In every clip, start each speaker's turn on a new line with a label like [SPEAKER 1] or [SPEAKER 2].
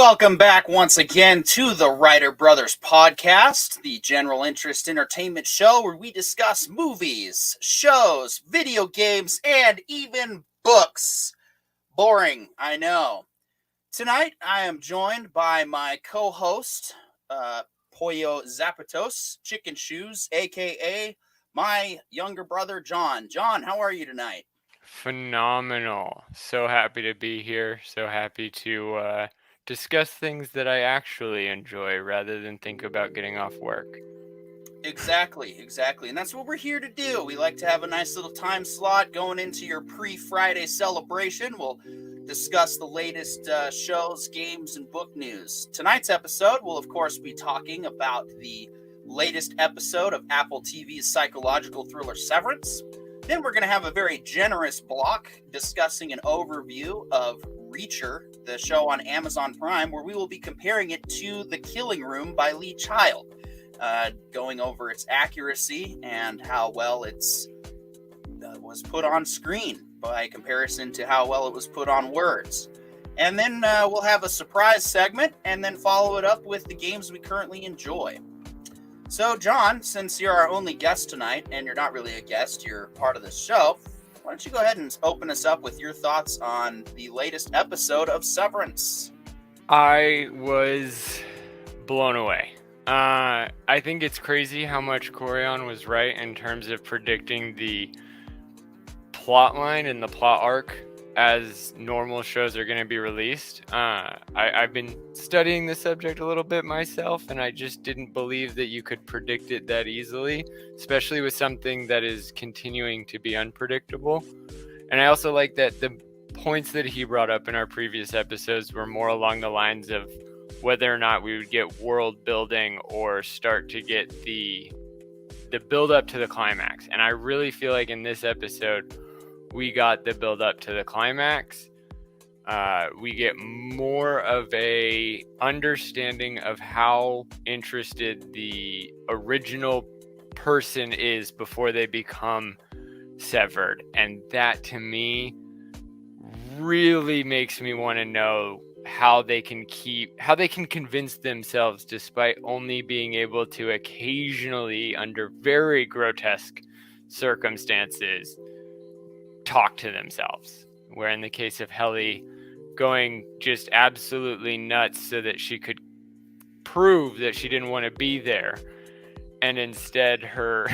[SPEAKER 1] Welcome back once again to the Writer Brothers podcast, the general interest entertainment show where we discuss movies, shows, video games, and even books. Boring, I know. Tonight, I am joined by my co-host, Pollo Zapatos, Chicken Shoes, a.k.a. my younger brother, John. John, how are you tonight?
[SPEAKER 2] Phenomenal. So happy to be here. So happy to discuss things that I actually enjoy rather than think about getting off work.
[SPEAKER 1] Exactly. And that's what we're here to do. We like to have a nice little time slot going into your pre-Friday celebration. We'll discuss the latest shows, games, and book news. Tonight's episode will, of course, be talking about the latest episode of Apple TV's psychological thriller Severance. Then we're going to have a very generous block discussing an overview of Reacher, the show on Amazon Prime, where we will be comparing it to The Killing Room by Lee Child, going over its accuracy and how well it's was put on screen by comparison to how well it was put on words. And then we'll have a surprise segment and then follow it up with the games we currently enjoy. So, John, since you're our only guest tonight, and you're not really a guest, you're part of the show, why don't you go ahead and open us up with your thoughts on the latest episode of Severance?
[SPEAKER 2] I was blown away. I think it's crazy how much Corian was right in terms of predicting the plot line and the plot arc as normal shows are going to be released. I've been studying the subject a little bit myself, and I just didn't believe that you could predict it that easily, especially with something that is continuing to be unpredictable. And I also like that the points that he brought up in our previous episodes were more along the lines of whether or not we would get world building or start to get the build up to the climax. And I really feel like in this episode, we got the build up to the climax. We get more of a understanding of how interested the original person is before they become severed. And that to me really makes me want to know how they can convince themselves, despite only being able to occasionally, under very grotesque circumstances, talk to themselves. Where in the case of Helly, going just absolutely nuts so that she could prove that she didn't want to be there, and instead her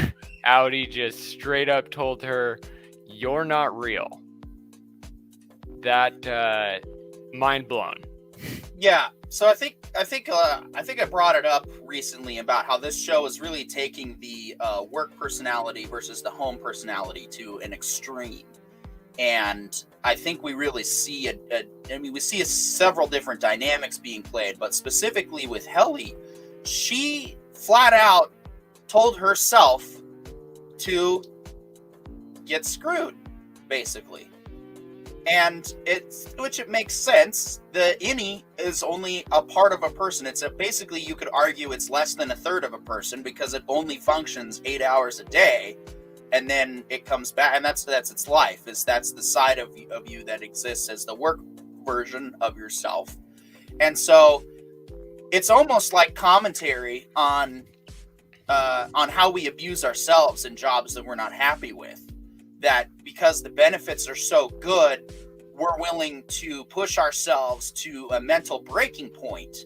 [SPEAKER 2] outie just straight up told her, "You're not real." That mind blown.
[SPEAKER 1] Yeah, so I think I brought it up recently about how this show is really taking the work personality versus the home personality to an extreme. And I think we really see we see several different dynamics being played, but specifically with Helly, she flat out told herself to get screwed, basically. And which it makes sense. The innie is only a part of a person. Basically, you could argue it's less than a third of a person because it only functions 8 hours a day. And then it comes back, and that's its life. That's the side of you that exists as the work version of yourself. And so it's almost like commentary on how we abuse ourselves in jobs that we're not happy with. That because the benefits are so good, we're willing to push ourselves to a mental breaking point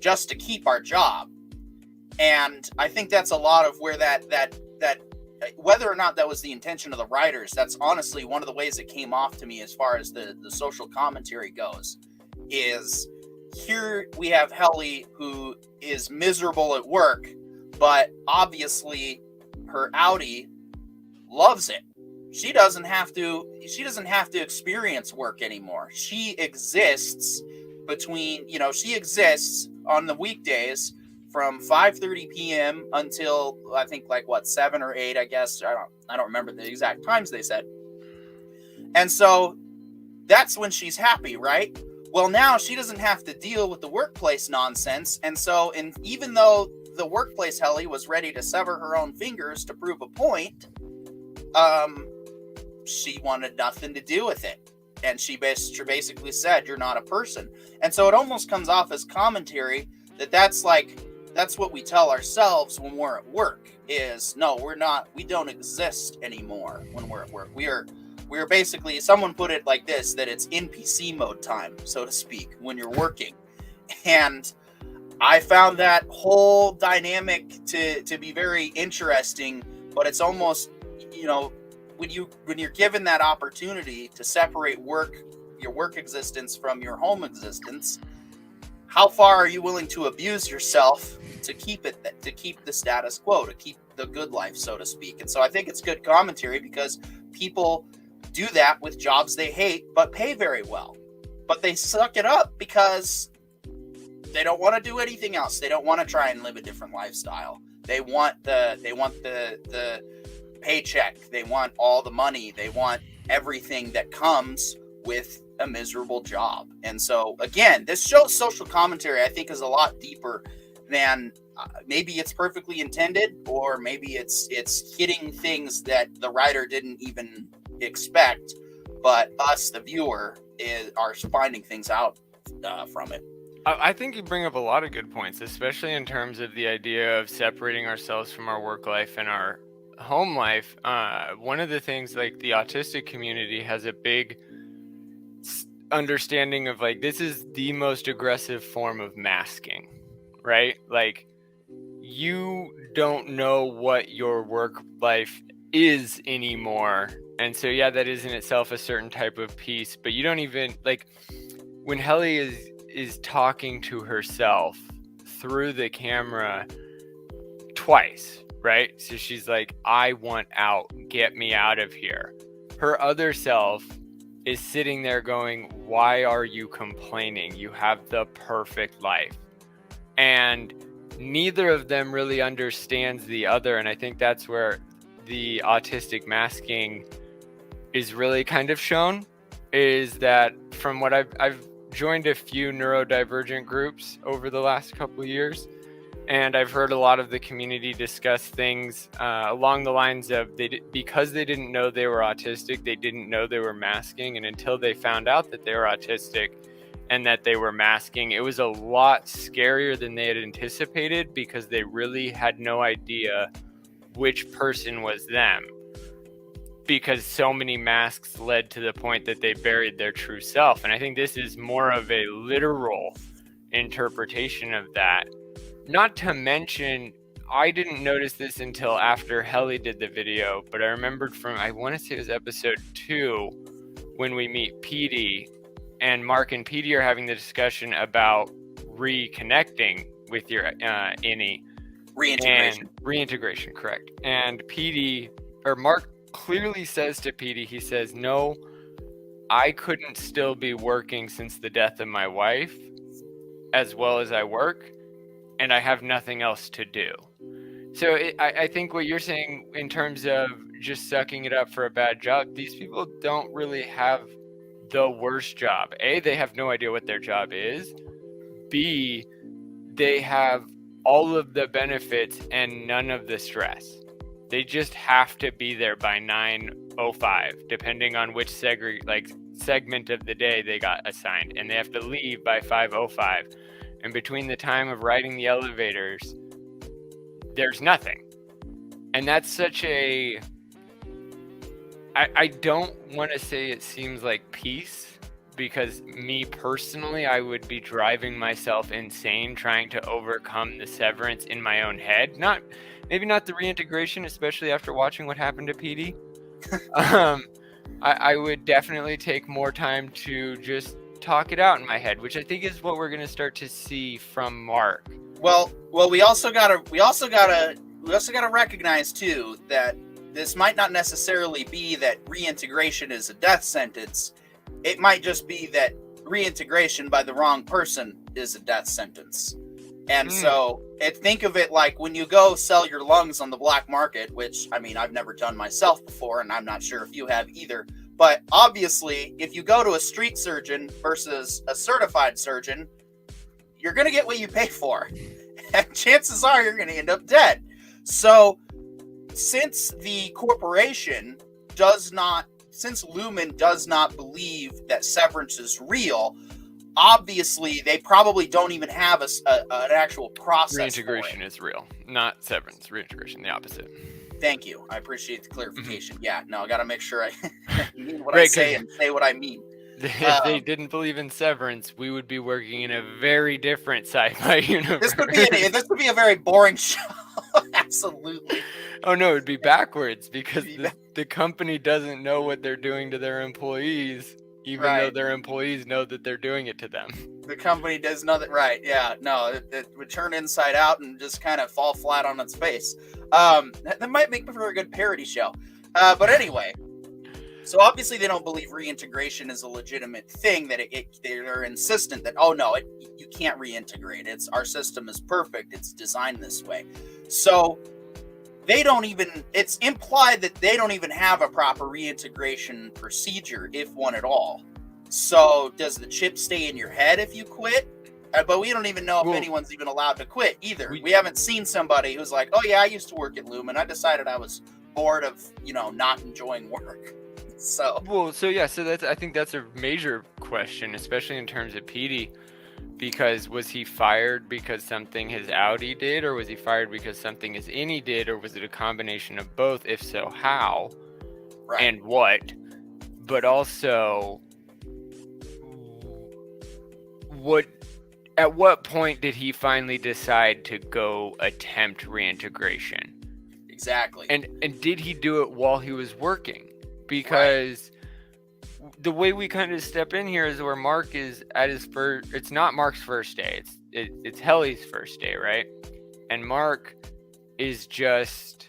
[SPEAKER 1] just to keep our job. And I think that's a lot of where that whether or not that was the intention of the writers, that's honestly one of the ways it came off to me as far as the social commentary goes, is here we have Helly who is miserable at work, but obviously her outie loves it. She doesn't have to experience work anymore. She exists she exists on the weekdays from 5:30 p.m. until I think 7 or 8, I guess. I don't remember the exact times they said. And so that's when she's happy, right? Well, now she doesn't have to deal with the workplace nonsense. And so even though the workplace Helly was ready to sever her own fingers to prove a point, she wanted nothing to do with it. and she basically said, "You're not a person." And so it almost comes off as commentary that's what we tell ourselves when we're at work is, no, we're not, we don't exist anymore when we're at work. We are basically, someone put it like this, that it's NPC mode time, so to speak, when you're working. And I found that whole dynamic to be very interesting, but it's almost, when you're given that opportunity to separate your work existence from your home existence, how far are you willing to abuse yourself to keep the status quo, to keep the good life, so to speak? And so I think it's good commentary, because people do that with jobs they hate but pay very well, but they suck it up because they don't want to do anything else. They don't want to try and live a different lifestyle. They want the paycheck. They want all the money. They want everything that comes with a miserable job. And so again, this show's social commentary, I think, is a lot deeper than maybe it's perfectly intended, or maybe it's hitting things that the writer didn't even expect, but us, the viewer, are finding things out from it.
[SPEAKER 2] I think you bring up a lot of good points, especially in terms of the idea of separating ourselves from our work life and our home life. One of the things, like, the autistic community has a big understanding of, like, this is the most aggressive form of masking, right? Like, you don't know what your work life is anymore. And so, yeah, that is in itself a certain type of piece, but you don't even, like, when Helly is talking to herself through the camera twice, right? So she's like, I want out, get me out of here. Her other self is sitting there going, why are you complaining? You have the perfect life. And neither of them really understands the other. And I think that's where the autistic masking is really kind of shown, is that from what I've joined a few neurodivergent groups over the last couple of years, and I've heard a lot of the community discuss things along the lines of because they didn't know they were autistic, they didn't know they were masking, and until they found out that they were autistic and that they were masking, it was a lot scarier than they had anticipated, because they really had no idea which person was them, because so many masks led to the point that they buried their true self. And I think this is more of a literal interpretation of that. Not to mention, I didn't notice this until after Helly did the video, but I remembered from, I want to say it was episode 2, when we meet Petey, and Mark and Petey are having the discussion about reconnecting with your innie. Reintegration, correct. And Mark clearly says to Petey, he says, no, I couldn't still be working since the death of my wife as well as I work, and I have nothing else to do. So I think what you're saying in terms of just sucking it up for a bad job, these people don't really have the worst job. A, they have no idea what their job is. B, they have all of the benefits and none of the stress. They just have to be there by 9:05, depending on which segment of the day they got assigned, and they have to leave by 5:05. And between the time of riding the elevators, there's nothing. And that's such a... I don't want to say it seems like peace, because me personally, I would be driving myself insane trying to overcome the severance in my own head. Maybe not the reintegration, especially after watching what happened to Petey. I would definitely take more time to just talk it out in my head, which I think is what we're going to start to see from Mark.
[SPEAKER 1] Well, we also gotta recognize too that this might not necessarily be that reintegration is a death sentence. It might just be that reintegration by the wrong person is a death sentence. And so think of it like when you go sell your lungs on the black market, which, I mean, I've never done myself before, and I'm not sure if you have either. But obviously, if you go to a street surgeon versus a certified surgeon, you're going to get what you pay for. And chances are you're going to end up dead. So since the corporation does not since Lumen does not believe that Severance is real, obviously they probably don't even have an actual process.
[SPEAKER 2] Reintegration is real, not Severance. Reintegration, the opposite.
[SPEAKER 1] Thank you. I appreciate the clarification. Yeah, no, I got to make sure I mean what
[SPEAKER 2] Right,
[SPEAKER 1] I say and say what I mean.
[SPEAKER 2] If they didn't believe in Severance, we would be working in a very different sci-fi universe.
[SPEAKER 1] This would be a very boring show. Absolutely.
[SPEAKER 2] Oh no, it'd be backwards because the company doesn't know what they're doing to their employees, even though their employees know that they're doing it to them.
[SPEAKER 1] The company does nothing right. Yeah, no, it would turn inside out and just kind of fall flat on its face. That might make for a good parody show. But anyway, so obviously they don't believe reintegration is a legitimate thing. That they're insistent that you can't reintegrate. Our system is perfect. It's designed this way. So they don't even. It's implied that they don't even have a proper reintegration procedure, if one at all. So does the chip stay in your head if you quit? But we don't even know if anyone's even allowed to quit either. We haven't seen somebody who's like, oh yeah, I used to work at Lumen. I decided I was bored of, not enjoying work. So
[SPEAKER 2] I think that's a major question, especially in terms of PD, because was he fired because something his Audi did, or was he fired because something his Innie did, or was it a combination of both? If so, how? Right. And what? But also, at what point did he finally decide to go attempt reintegration?
[SPEAKER 1] Exactly.
[SPEAKER 2] And did he do it while he was working? Because the way we kind of step in here is where Mark is at his first. It's not Mark's first day. It's Helly's first day, right? And Mark is just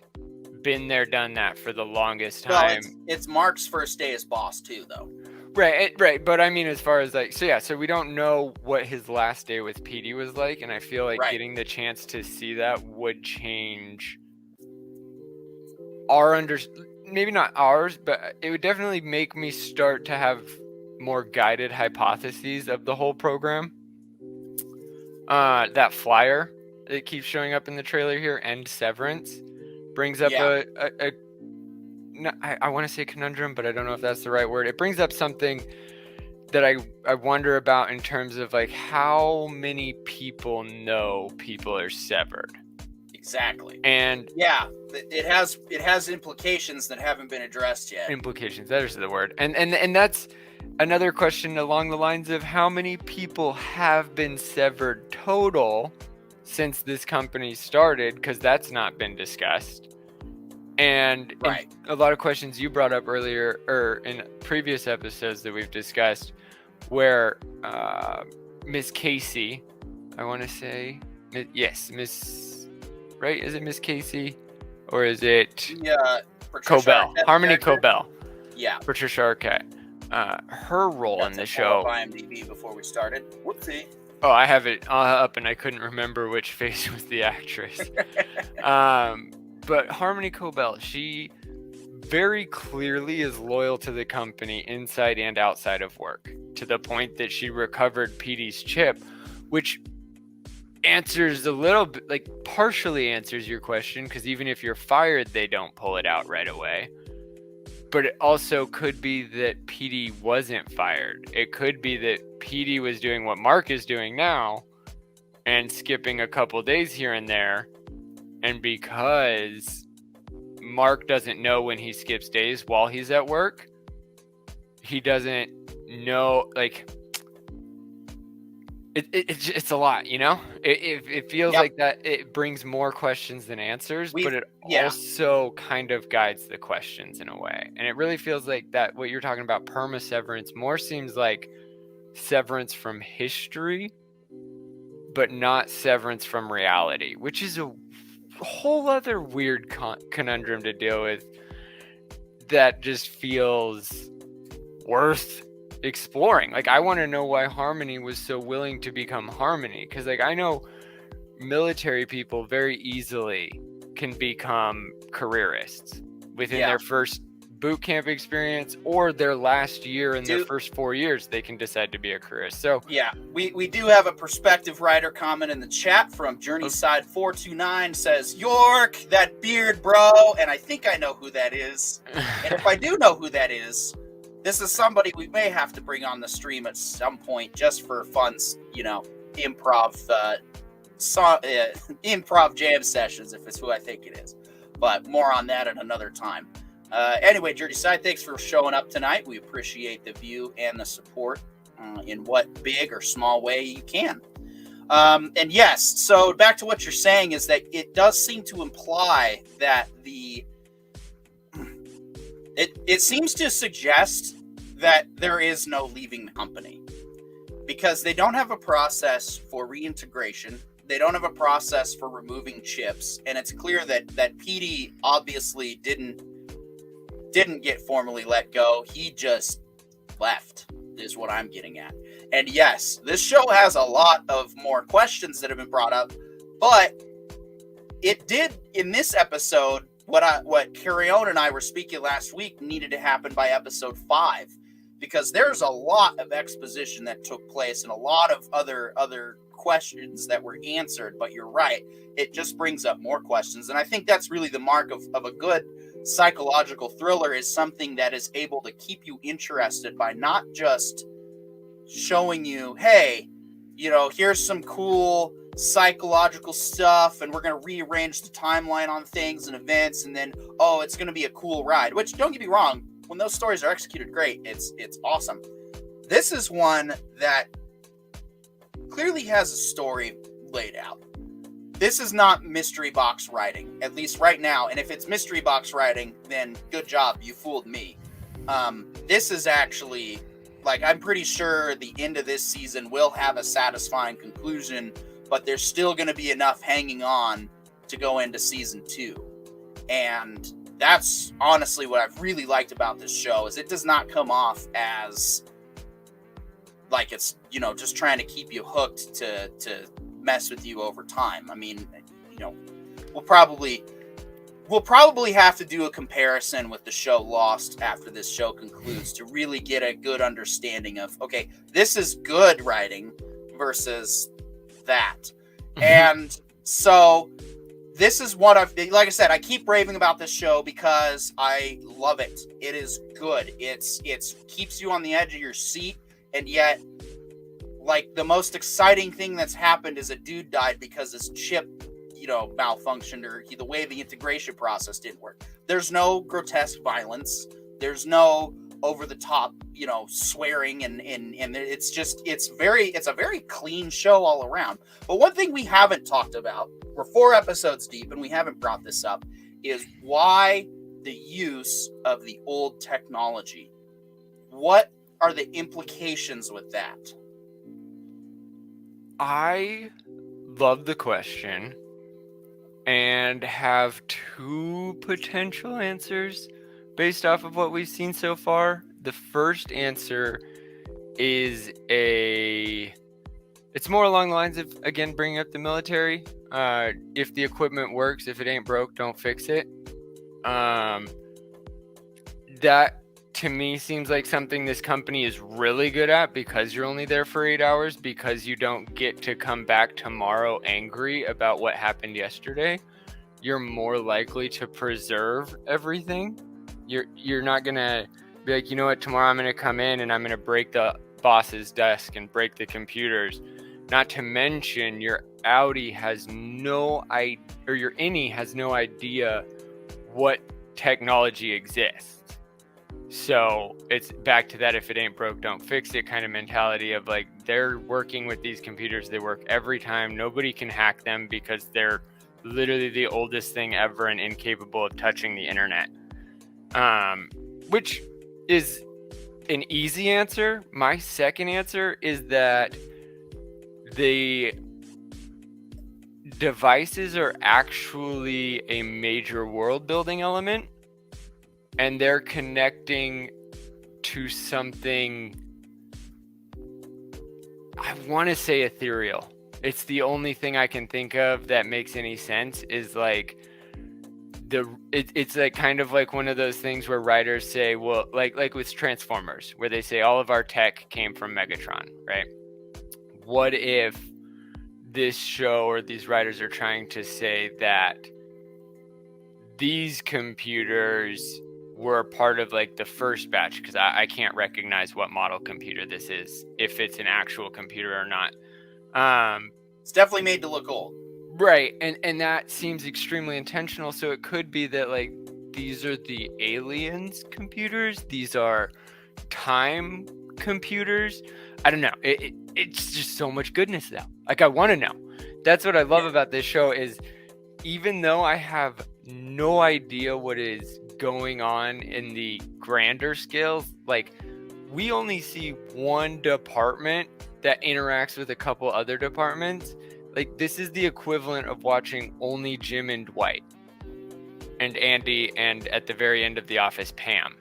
[SPEAKER 2] been there, done that for the longest time.
[SPEAKER 1] Well, it's Mark's first day as boss too, though.
[SPEAKER 2] Right. But I mean, as far as so we don't know what his last day with PD was like, and I feel like getting the chance to see that would change our maybe not ours, but it would definitely make me start to have more guided hypotheses of the whole program. That flyer that keeps showing up in the trailer here, and Severance, brings up I want to say conundrum, but I don't know if that's the right word. It brings up something that I wonder about in terms of how many people know people are severed.
[SPEAKER 1] Exactly.
[SPEAKER 2] And
[SPEAKER 1] it has implications that haven't been addressed yet.
[SPEAKER 2] Implications, that is the word. And that's another question along the lines of how many people have been severed total since this company started, because that's not been discussed. And a lot of questions you brought up earlier, or in previous episodes that we've discussed, where Miss Casey, I want to say, yes, right? Is it Miss Casey, or is it Cobell? Harmony Cobell.
[SPEAKER 1] Yeah,
[SPEAKER 2] Patricia Arquette. Her role in the show.
[SPEAKER 1] IMDb before we started. Whoopsie.
[SPEAKER 2] Oh, I have it up, and I couldn't remember which face was the actress. But Harmony Cobell, she very clearly is loyal to the company inside and outside of work, to the point that she recovered PD's chip, which answers a little bit, partially answers your question, because even if you're fired, they don't pull it out right away. But it also could be that PD wasn't fired. It could be that PD was doing what Mark is doing now and skipping a couple days here and there. And because Mark doesn't know when he skips days while he's at work, he doesn't know, it's a lot, it feels like that it brings more questions than answers, but it also kind of guides the questions in a way. And it really feels like that what you're talking about, perma-severance, more seems like severance from history, but not severance from reality, which is a whole other weird conundrum to deal with that just feels worth exploring. I want to know why Harmony was so willing to become Harmony, because I know military people very easily can become careerists within their first boot camp experience, or their last year in their first 4 years, they can decide to be a careerist. So
[SPEAKER 1] we do have a perspective writer comment in the chat from JourneySide429, says, York, that beard, bro. And I think I know who that is. And if I do know who that is, this is somebody we may have to bring on the stream at some point just for fun, improv, improv jam sessions, if it's who I think it is. But more on that at another time. Anyway, Dirty Side, thanks for showing up tonight. We appreciate the view and the support in what big or small way you can. And yes, so back to what you're saying is that it does seem to imply that it seems to suggest that there is no leaving the company because they don't have a process for reintegration. They don't have a process for removing chips, and it's clear that Petey obviously didn't get formally let go. He just left, is what I'm getting at. And yes, this show has a lot of more questions that have been brought up, but it did in this episode what Carrion and I were speaking last week needed to happen by episode 5, because there's a lot of exposition that took place and a lot of other questions that were answered. But you're right, it just brings up more questions, and I think that's really the mark of a good psychological thriller, is something that is able to keep you interested by not just showing you, hey, here's some cool psychological stuff and we're going to rearrange the timeline on things and events, and then it's going to be a cool ride, which, don't get me wrong, when those stories are executed great, it's awesome. This is one that clearly has a story laid out. This is not mystery box writing, at least right now. And if it's mystery box writing, then good job, you fooled me. This is actually, I'm pretty sure the end of this season will have a satisfying conclusion, but there's still going to be enough hanging on to go into season 2. And that's honestly what I've really liked about this show, is it does not come off as like it's, just trying to keep you hooked to mess with you over time. I mean, we'll probably have to do a comparison with the show Lost after this show concludes to really get a good understanding of, okay, this is good writing versus that. Mm-hmm. And so this is what like I said, I keep raving about this show because I love it. It is good. It's keeps you on the edge of your seat, and yet, the most exciting thing that's happened is a dude died because his chip, malfunctioned, or the way the integration process didn't work. There's no grotesque violence. There's no over the top, swearing, and it's a very clean show all around. But one thing we haven't talked about, we're 4 episodes deep and we haven't brought this up, is why the use of the old technology. What are the implications with that?
[SPEAKER 2] I love the question and have 2 potential answers based off of what we've seen so far. The first answer is it's more along the lines of, again, bringing up the military. If the equipment works, if it ain't broke, don't fix it. That to me seems like something this company is really good at, because you're only there for 8 hours, because you don't get to come back tomorrow angry about what happened yesterday. You're more likely to preserve everything. You're not gonna be like, tomorrow I'm gonna come in and I'm gonna break the boss's desk and break the computers. Not to mention your Audi has no idea, or your innie has no idea what technology exists. So it's back to that, if it ain't broke, don't fix it kind of mentality of they're working with these computers. They work every time. Nobody can hack them because they're literally the oldest thing ever and incapable of touching the internet. Which is an easy answer. My second answer is that the devices are actually a major world building element, and they're connecting to something, I want to say ethereal. It's the only thing I can think of that makes any sense, is it's kind of like one of those things where writers say, well, like with Transformers, where they say all of our tech came from Megatron, right? What if this show or these writers are trying to say that these computers were part of like the first batch, because I can't recognize what model computer this is, if it's an actual computer or not.
[SPEAKER 1] It's definitely made to look old.
[SPEAKER 2] Right, and that seems extremely intentional. So it could be that like these are the aliens' computers. These are time computers. I don't know. It's just so much goodness though. Like I want to know. That's what I love about this show is even though I have no idea what is going on in the grander scales, like we only see one department that interacts with a couple other departments. Like this is the equivalent of watching only Jim and Dwight and Andy and at the very end of The Office, Pam.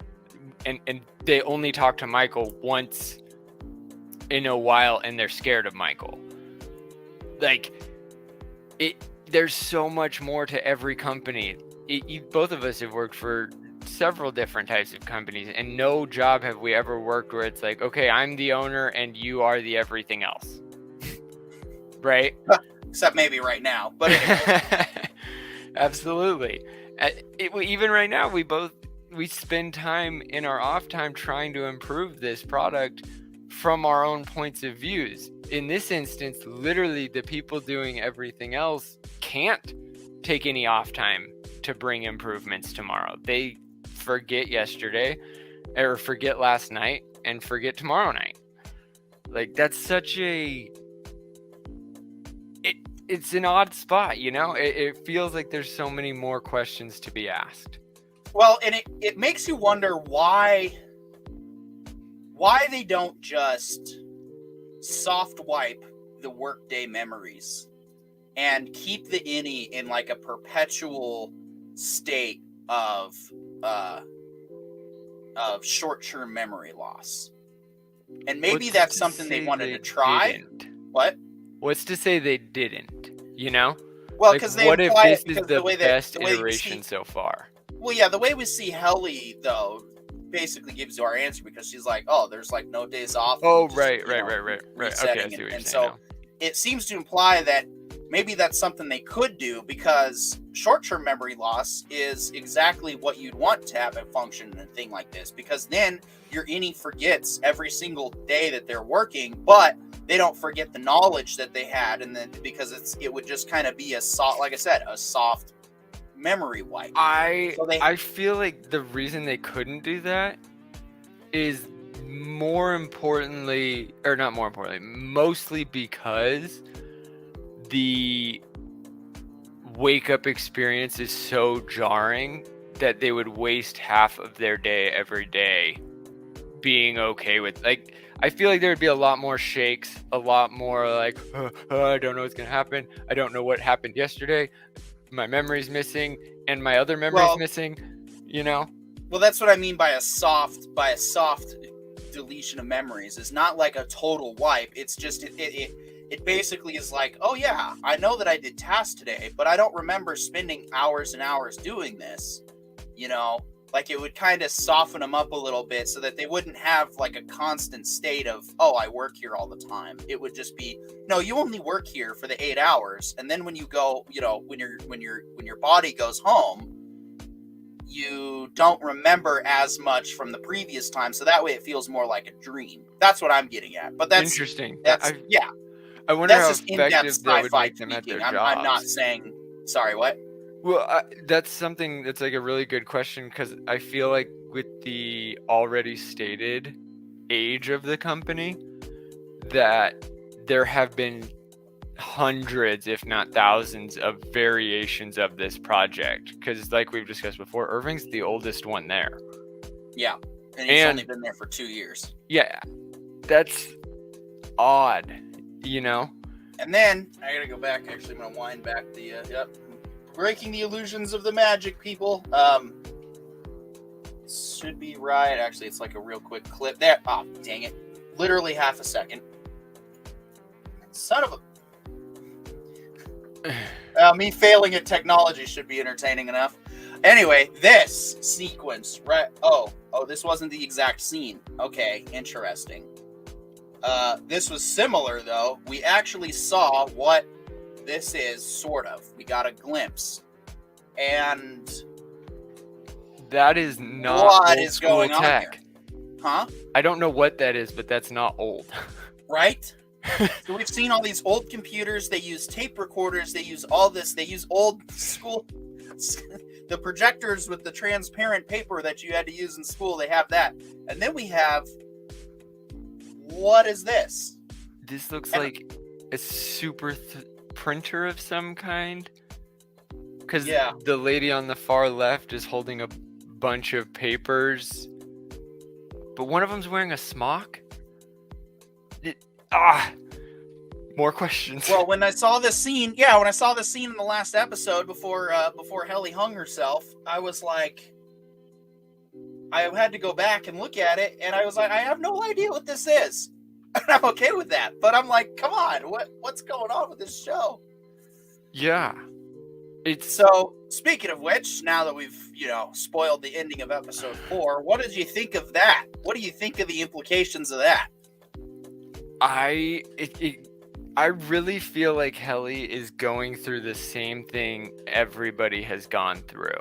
[SPEAKER 2] And they only talk to Michael once in a while and they're scared of Michael. Like there's so much more to every company. Both of us have worked for several different types of companies, and no job have we ever worked where it's like, okay, I'm the owner and you are the everything else. Right?
[SPEAKER 1] Except maybe right now. But anyway.
[SPEAKER 2] Absolutely. Even right now, we spend time in our off time trying to improve this product from our own points of views. In this instance, literally the people doing everything else can't take any off time to bring improvements tomorrow. They forget yesterday or forget last night and forget tomorrow night. Like that's such it's an odd spot, you know? It feels like there's so many more questions to be asked.
[SPEAKER 1] Well, and it makes you wonder why they don't just soft wipe the workday memories and keep the innie in like a perpetual state of short-term memory loss. And maybe that's something they wanted to try.
[SPEAKER 2] Didn't.
[SPEAKER 1] What?
[SPEAKER 2] What's to say they didn't, you know?
[SPEAKER 1] Well, because
[SPEAKER 2] like, what if this is the best iteration so far?
[SPEAKER 1] Well, yeah, the way we see Helly, though, basically gives you our answer because she's like, oh, there's like no days off.
[SPEAKER 2] Oh,
[SPEAKER 1] just,
[SPEAKER 2] right. Okay, I see what you're saying now.
[SPEAKER 1] It seems to imply that maybe that's something they could do because short-term memory loss is exactly what you'd want to have a function in a thing like this, because then your innie forgets every single day that they're working, but they don't forget the knowledge that they had, and then because it would just kind of be a soft, like I said, a soft memory wipe. I
[SPEAKER 2] feel like the reason they couldn't do that is mostly because the wake up experience is so jarring that they would waste half of their day every day being okay with, like, I feel like there would be a lot more shakes, a lot more like, I don't know what's going to happen. I don't know what happened yesterday. My memory's missing and my other memory's missing, you know?
[SPEAKER 1] Well, that's what I mean by a soft deletion of memories. It's not like a total wipe. It's just, it basically is like, oh yeah, I know that I did tasks today, but I don't remember spending hours and hours doing this, you know? Like it would kind of soften them up a little bit so that they wouldn't have like a constant state of, oh, I work here all the time. It would just be, no, you only work here for the 8 hours. And then when you go, you know, when your body goes home, you don't remember as much from the previous time. So that way it feels more like a dream. That's what I'm getting at. But that's
[SPEAKER 2] interesting.
[SPEAKER 1] Yeah.
[SPEAKER 2] I wonder
[SPEAKER 1] that's
[SPEAKER 2] how
[SPEAKER 1] just in-depth
[SPEAKER 2] effective that would
[SPEAKER 1] sci-fi
[SPEAKER 2] make them at their
[SPEAKER 1] tweaking.
[SPEAKER 2] jobs.
[SPEAKER 1] I'm not saying, sorry, what?
[SPEAKER 2] Well, that's something that's like a really good question, because I feel like with the already stated age of the company, that there have been hundreds, if not thousands, of variations of this project. Because like we've discussed before, Irving's the oldest one there.
[SPEAKER 1] Yeah, and he's only been there for 2 years.
[SPEAKER 2] Yeah, that's odd, you know?
[SPEAKER 1] And then, I gotta go back, actually, I'm gonna wind back the, breaking the illusions of the magic, people. Should be right. Actually, it's like a real quick clip there. Oh, dang it. Literally half a second. Son of a... me failing at technology should be entertaining enough. Anyway, this sequence, right? Oh, this wasn't the exact scene. Okay, interesting. This was similar, though. We actually saw what this is, sort of. We got a glimpse. And
[SPEAKER 2] That is not
[SPEAKER 1] What
[SPEAKER 2] old
[SPEAKER 1] is
[SPEAKER 2] school
[SPEAKER 1] going on
[SPEAKER 2] tech.
[SPEAKER 1] here? Huh?
[SPEAKER 2] I don't know what that is, but that's not old.
[SPEAKER 1] Right? So we've seen all these old computers. They use tape recorders. They use all this. They use old school, the projectors with the transparent paper that you had to use in school. They have that. And then we have, what is this?
[SPEAKER 2] This looks like a super printer of some kind. Because the lady on the far left is holding a bunch of papers, but one of them's wearing a smock. More questions.
[SPEAKER 1] Well, when I saw this scene, in the last episode before Helly hung herself, I was like, I had to go back and look at it, and I was like, I have no idea what this is, and I'm okay with that. But I'm like, come on, what's going on with this show?
[SPEAKER 2] Yeah.
[SPEAKER 1] So, speaking of which, now that we've, spoiled the ending of episode 4, what did you think of that? What do you think of the implications of that?
[SPEAKER 2] I really feel like Helly is going through the same thing everybody has gone through.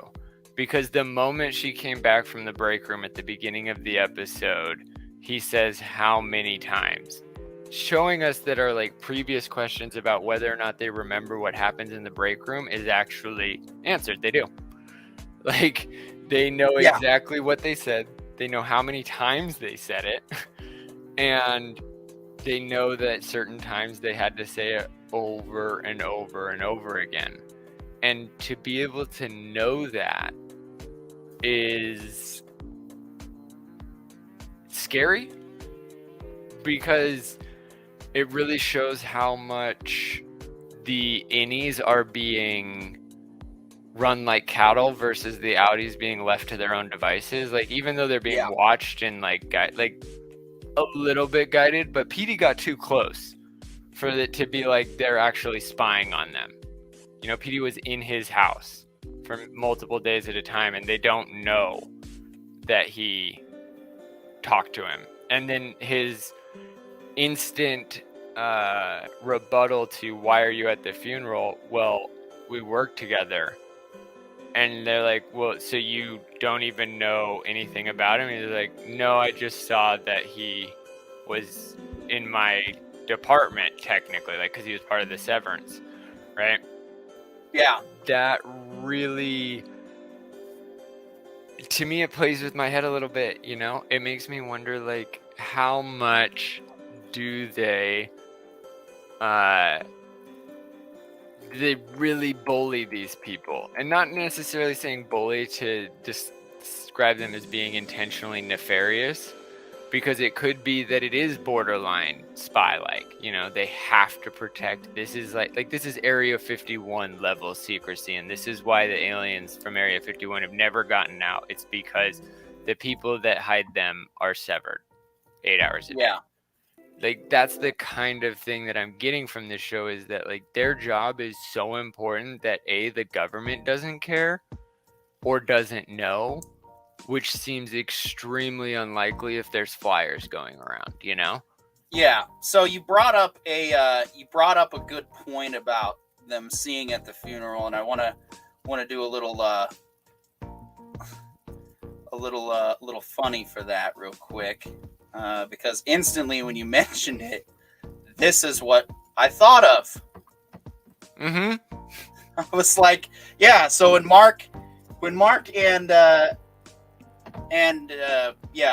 [SPEAKER 2] Because the moment she came back from the break room at the beginning of the episode, he says how many times? Showing us that our previous questions about whether or not they remember what happens in the break room is actually answered. They do. They know exactly what they said. They know how many times they said it. And they know that certain times they had to say it over and over and over again. And to be able to know that is scary, because it really shows how much the innies are being run like cattle versus the outies being left to their own devices. Even though they're being watched and a little bit guided, but PD got too close for it to be they're actually spying on them. PD was in his house for multiple days at a time, and they don't know that he talked to him. And then his instant rebuttal to, why are you at the funeral? Well, we work together. And they're like, well, so you don't even know anything about him? And he's like, no, I just saw that he was in my department, technically, because he was part of the Severance, right?
[SPEAKER 1] Yeah.
[SPEAKER 2] That really, to me, it plays with my head a little bit, It makes me wonder, how much do they really bully these people? And not necessarily saying bully to just describe them as being intentionally nefarious, because it could be that it is borderline spy-like. They have to protect. This is this is Area 51 level secrecy, and this is why the aliens from Area 51 have never gotten out. It's because the people that hide them are severed 8 hours a day. Yeah. That's the kind of thing that I'm getting from this show, is that their job is so important that the government doesn't care or doesn't know, which seems extremely unlikely if there's flyers going around, Yeah.
[SPEAKER 1] So you brought up a good point about them seeing at the funeral, and I want to do a little funny for that real quick. Because instantly when you mentioned it, this is what I thought of.
[SPEAKER 2] Mm-hmm.
[SPEAKER 1] I was like, yeah. So when Mark and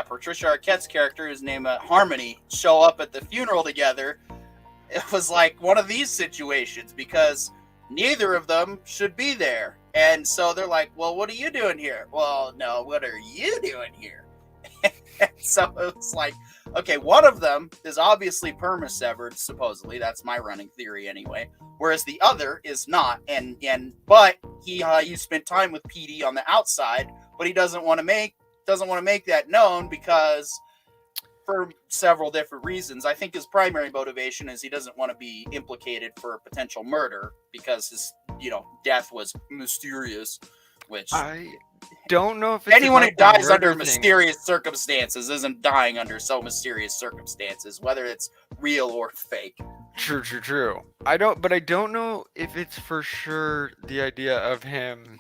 [SPEAKER 1] Patricia Arquette's character, whose name Harmony, show up at the funeral together, it was like one of these situations, because neither of them should be there, and so they're like, well, what are you doing here? Well, no, what are you doing here? So it's like, okay, one of them is obviously perma-severed, supposedly. That's my running theory anyway. Whereas the other is not. But he spent time with PD on the outside, but he doesn't want to make that known, because for several different reasons. I think his primary motivation is he doesn't want to be implicated for a potential murder, because his death was mysterious, which
[SPEAKER 2] I don't know if it's
[SPEAKER 1] anyone who dies under
[SPEAKER 2] thing.
[SPEAKER 1] mysterious circumstances isn't dying under so mysterious circumstances, whether it's real or fake.
[SPEAKER 2] True. I don't know if it's for sure the idea of him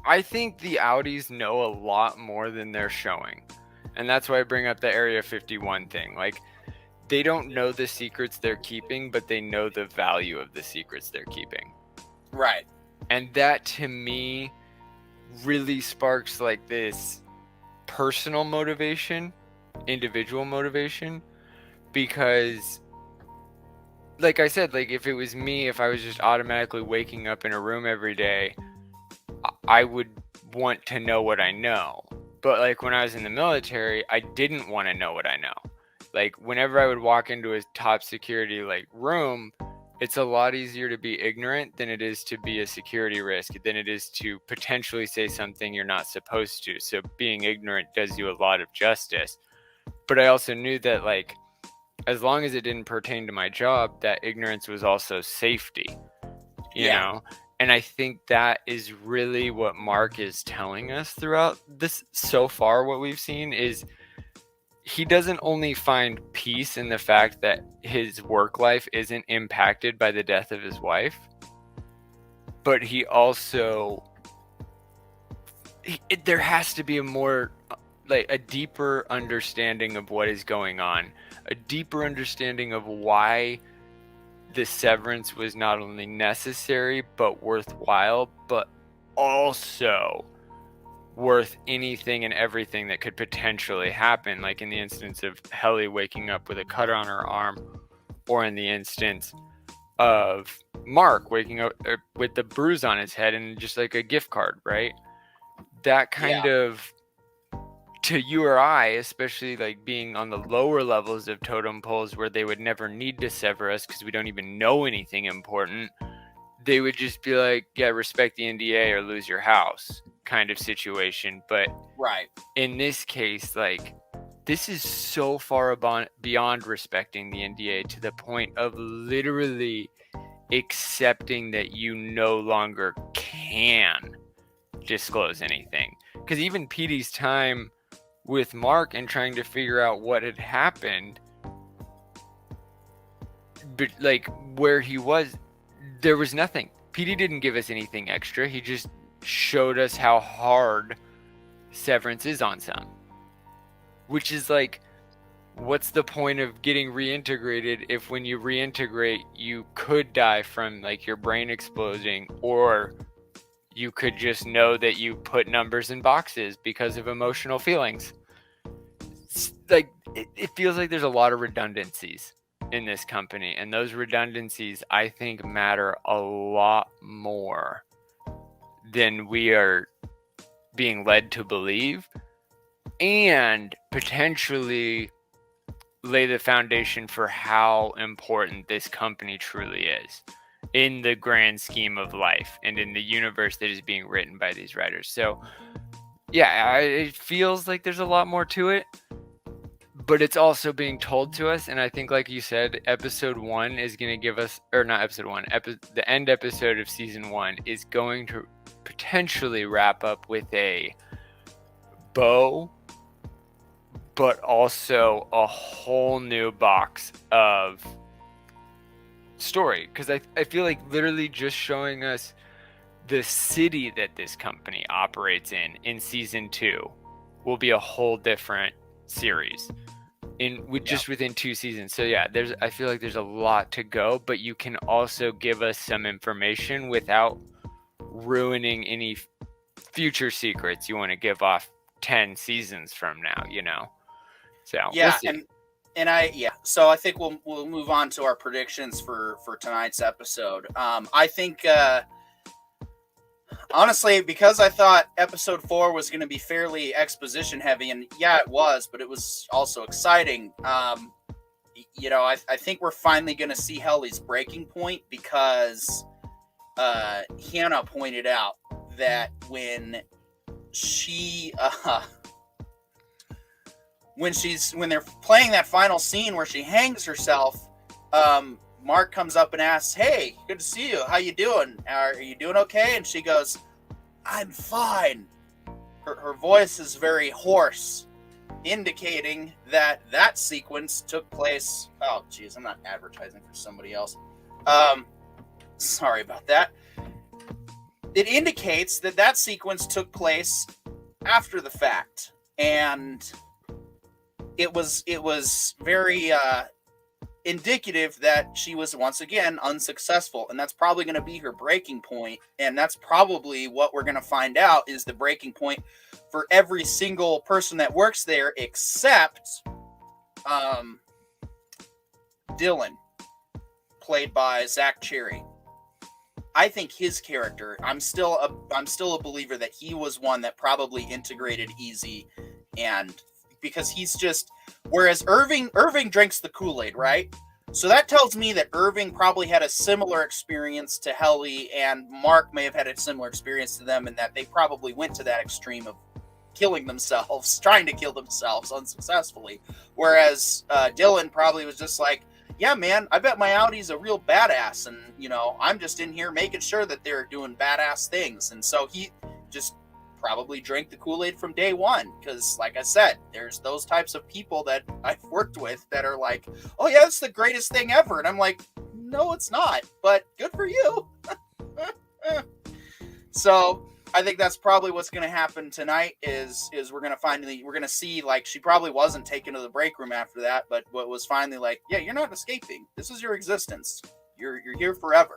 [SPEAKER 2] I think the Audis know a lot more than they're showing. And that's why I bring up the Area 51 thing. Like, they don't know the secrets they're keeping, but they know the value of the secrets they're keeping.
[SPEAKER 1] Right.
[SPEAKER 2] And that, to me, really sparks like this personal motivation, individual motivation, because like I said, like if it was me, if I was just automatically waking up in a room every day, I would want to know what I know. But like when I was in the military, I didn't want to know what I know. Like whenever I would walk into a top security like room, it's a lot easier to be ignorant than it is to be a security risk, than it is to potentially say something you're not supposed to. So being ignorant does you a lot of justice. But I also knew that like as long as it didn't pertain to my job, that ignorance was also safety, you know? And I think that is really what Mark is telling us throughout this so far. What we've seen is he doesn't only find peace in the fact that his work life isn't impacted by the death of his wife, but he also, there has to be a more, like a deeper understanding of what is going on, a deeper understanding of why the severance was not only necessary but worthwhile, but also worth anything and everything that could potentially happen, like in the instance of Helly waking up with a cut on her arm, or in the instance of Mark waking up with the bruise on his head and just like a gift card, right? That kind of, to you or I, especially like being on the lower levels of totem poles where they would never need to sever us because we don't even know anything important, they would just be like, yeah, respect the NDA or lose your house kind of situation. But in this case, like, this is so far beyond respecting the NDA to the point of literally accepting that you no longer can disclose anything. Because even Petey's time with Mark and trying to figure out what had happened, but like where he was, there was nothing. Petey didn't give us anything extra. He just showed us how hard Severance is on some. Which is like, what's the point of getting reintegrated if when you reintegrate, you could die from like your brain exploding, or you could just know that you put numbers in boxes because of emotional feelings. It's like, it feels like there's a lot of redundancies in this company, and those redundancies I think matter a lot more than we are being led to believe, and potentially lay the foundation for how important this company truly is in the grand scheme of life and in the universe that is being written by these writers. So yeah, it feels like there's a lot more to it, but it's also being told to us. And I think, like you said, episode 1 is going to give us, or not episode 1, the end episode of season 1 is going to potentially wrap up with a bow, but also a whole new box of story. Because I feel like literally just showing us the city that this company operates in season 2 will be a whole different series just within 2 seasons. So yeah, I feel like there's a lot to go, but you can also give us some information without ruining any future secrets you want to give off 10 seasons from now, you know? So
[SPEAKER 1] yeah,
[SPEAKER 2] we'll see.
[SPEAKER 1] So I think we'll move on to our predictions for tonight's episode. I think honestly, because I thought episode 4 was going to be fairly exposition heavy, and yeah, it was, but it was also exciting. You know, I think we're finally going to see Helly's breaking point, because Hannah pointed out that when they're playing that final scene where she hangs herself, Mark comes up and asks, "Hey, good to see you. How you doing? Are you doing okay?" And she goes, "I'm fine." Her voice is very hoarse, indicating that sequence took place. Oh, geez, I'm not advertising for somebody else. Sorry about that. it indicates that that sequence took place after the fact, and it was very indicative that she was once again unsuccessful, and that's probably going to be her breaking point, and that's probably what we're going to find out is the breaking point for every single person that works there except Dylan, played by Zach Cherry. I think his character, I'm still a believer that he was one that probably integrated easy, and because he's just, whereas Irving drinks the Kool-Aid, right? So that tells me that Irving probably had a similar experience to Helly, and Mark may have had a similar experience to them, and that they probably went to that extreme of killing themselves, trying to kill themselves unsuccessfully. Whereas Dylan probably was just like, yeah, man, I bet my Audi's a real badass, and, you know, I'm just in here making sure that they're doing badass things. And so he just probably drank the Kool-Aid from day one, because, like I said, there's those types of people that I've worked with that are like, oh, yeah, it's the greatest thing ever. And I'm like, no, it's not, but good for you. So I think that's probably what's going to happen tonight is we're going to see, like, she probably wasn't taken to the break room after that, but what was finally like, yeah, you're not escaping. This is your existence. You're here forever.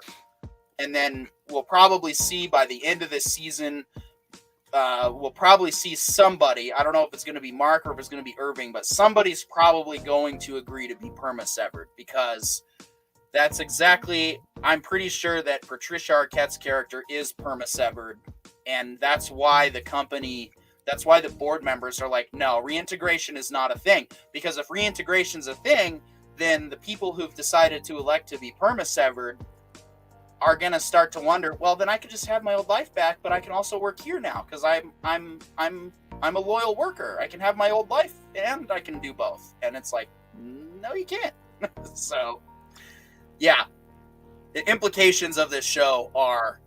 [SPEAKER 1] And then we'll probably see by the end of this season, we'll probably see somebody, I don't know if it's going to be Mark or if it's going to be Irving, but somebody's probably going to agree to be perma-severed, because that's exactly, I'm pretty sure that Patricia Arquette's character is perma-severed. And that's why the board members are like, no, reintegration is not a thing. Because if reintegration is a thing, then the people who've decided to elect to be perma-severed are going to start to wonder, well, then I could just have my old life back, but I can also work here now because I'm a loyal worker. I can have my old life and I can do both. And it's like, no, you can't. So, yeah, the implications of this show are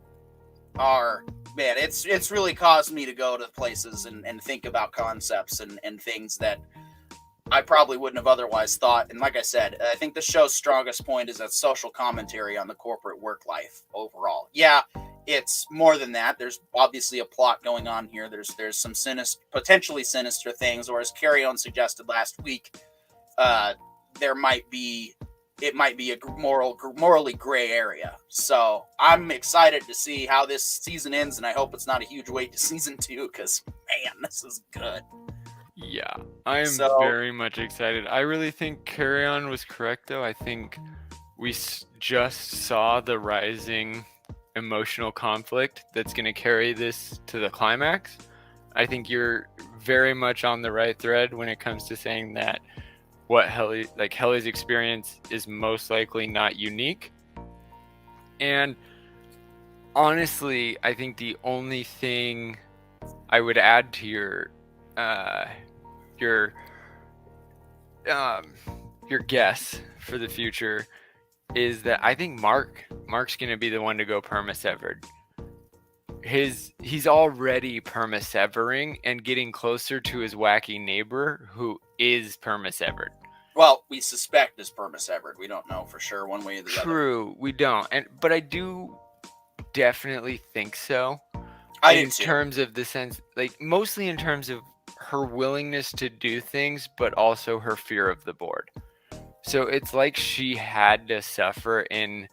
[SPEAKER 1] man, it's really caused me to go to places and think about concepts and things that I probably wouldn't have otherwise thought. And like I said, I think the show's strongest point is that social commentary on the corporate work life overall. Yeah, it's more than that. There's obviously a plot going on here. There's some potentially sinister things, or as Carrie On suggested last week, it might be a morally gray area. So I'm excited to see how this season ends, and I hope it's not a huge wait to season 2, because, man, this is good.
[SPEAKER 2] Yeah, I am very much excited. I really think Carry On was correct, though. I think we just saw the rising emotional conflict that's going to carry this to the climax. I think you're very much on the right thread when it comes to saying that what Helly's experience is most likely not unique. And honestly, I think the only thing I would add to your guess for the future is that I think Mark's going to be the one to go perma-severed. He's already perma-severing and getting closer to his wacky neighbor who is perma-severed.
[SPEAKER 1] Well, we suspect is perma-severed. We don't know for sure one way or the other.
[SPEAKER 2] True, we don't. But I do definitely think so.
[SPEAKER 1] In
[SPEAKER 2] terms of the sense, like, mostly in terms of her willingness to do things, but also her fear of the board. So it's like she had to suffer in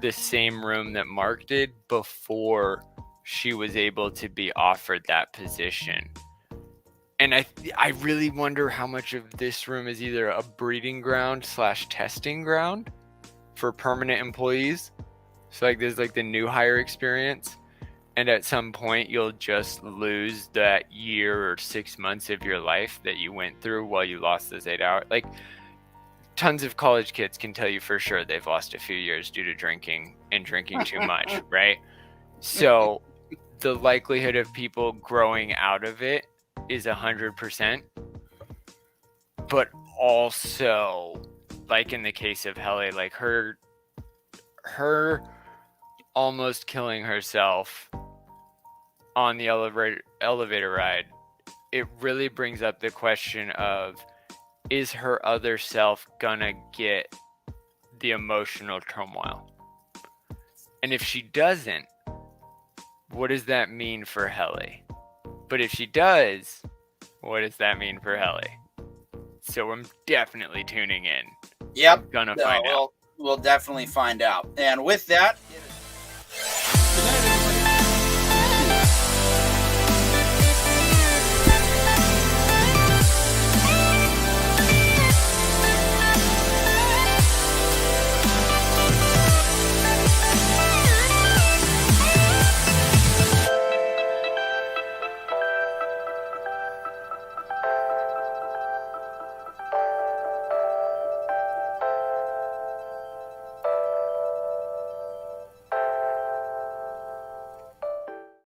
[SPEAKER 2] the same room that Mark did before she was able to be offered that position. And I really wonder how much of this room is either a breeding ground / testing ground for permanent employees. So like there's like the new hire experience, and at some point you'll just lose that year or 6 months of your life that you went through while you lost those 8 hours. Like tons of college kids can tell you for sure they've lost a few years due to drinking too much, right? So the likelihood of people growing out of it is 100%, but also, like in the case of Helly, like her almost killing herself on the elevator ride, it really brings up the question of, is her other self gonna get the emotional turmoil? And if she doesn't, what does that mean for Helly? But if she does, what does that mean for Helly? So I'm definitely tuning in.
[SPEAKER 1] Yep.
[SPEAKER 2] I'm gonna find out.
[SPEAKER 1] We'll definitely find out. And with that,